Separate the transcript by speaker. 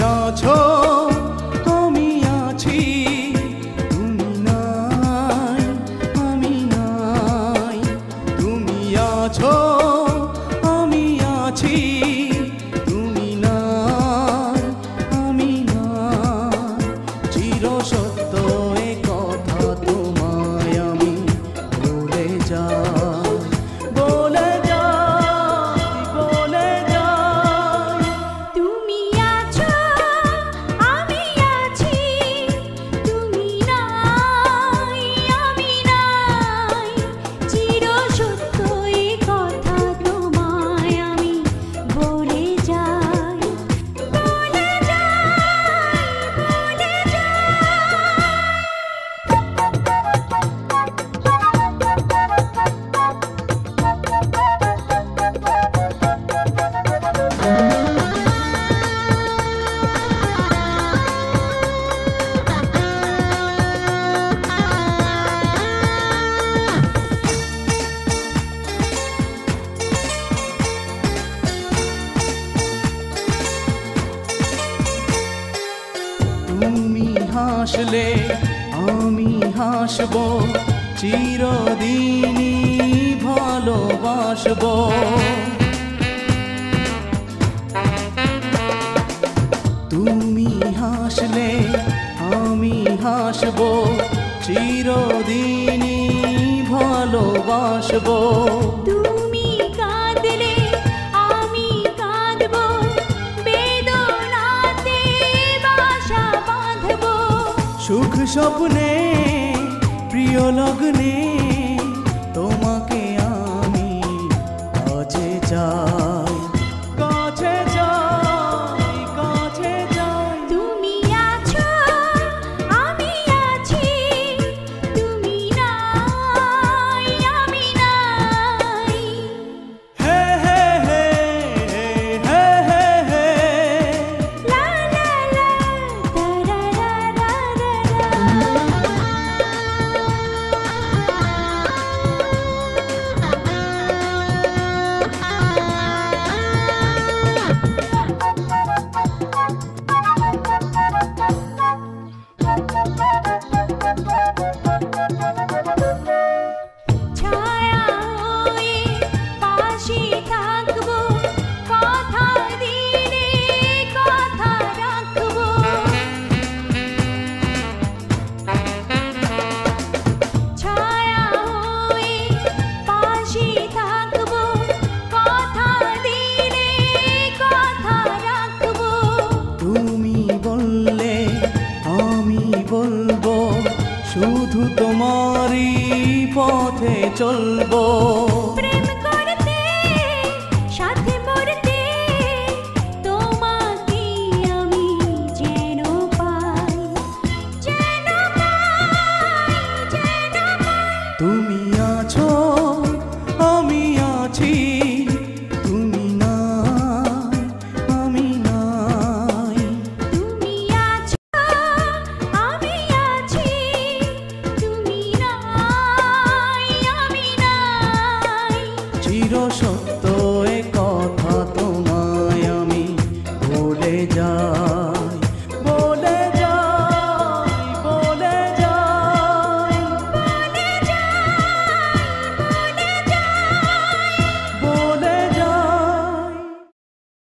Speaker 1: আছো আমি আছি, তুমি নাই আমি নাই। তুমি আছো আমি আছি, তুমি নাই আমি নাই। চির সত্য এ কথা তোমায় আমি বলে যাই, বলে যাই, বলে যাই।
Speaker 2: তুমি আছো আমি আছি, তুমি নাই আমি নাই। চির সত্য এ কথা তোমায় আমি বলে যাই, বলে যাই, বলে
Speaker 1: তুমি হাসলে আমি হাসবো, চিরদিনই ভালোবাসবো। তুমি হাসলে আমি হাসবো, চিরদিনই ভালোবাসবো।
Speaker 2: তুমি কাঁদলে আমি কাঁদবো, বেদনাতে বাসা বাঁধবো।
Speaker 1: সুখ স্বপ্নে প্রিয় লগ্নে তোমাকে আমি কাছে চাই, কাছে চাই, কাছে চাই।
Speaker 2: তুমি আছো আমি আছি, তুমি নাই আমি নাই।
Speaker 1: হে হে হে হে হে হে।
Speaker 2: লা লা লা রা রা রা রা রা। ছায়া হয়ে পাশে থাকবো, কথা দিলে কথা রাখবো। ছায়া হয়ে পাশে থাকবো, কথা দিলে কথা রাখবো।
Speaker 1: তুমি বললে আমি বলবো, শুধু তোমারই পথে চলবো।